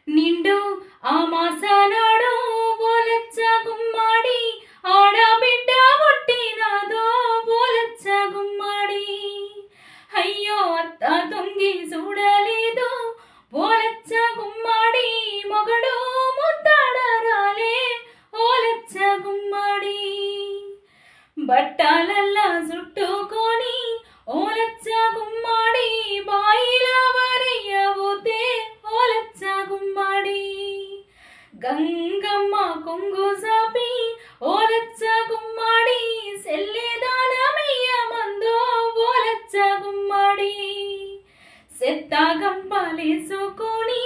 నిండు ఆ మాసానాడు బోలచ్చ గుమ్మాడి ఆడబిడ్డ పుట్టినాదో బోలచ్చ గుమ్మాడి అయ్యో అత్త తొంగి చూడలేదు బోలచ్చ గుమ్మాడి మొగడు ముద్దాడరాలే ఓలచ్చ గుమ్మాడి బట్టాలల్లా చుట్టుకొని ఓలచ్చ గుమ్మాడి బాయిలా వరయ్యబోతే ఓలచ్చ గుమ్మాడి గంగమ్మ కొంగు సాపి ఓలచ్చ గుమ్మాడి సెల్లేదానమయ్య మందో ఓలచ్చ గుమ్మాడి సెత్త గంపలేసుకొని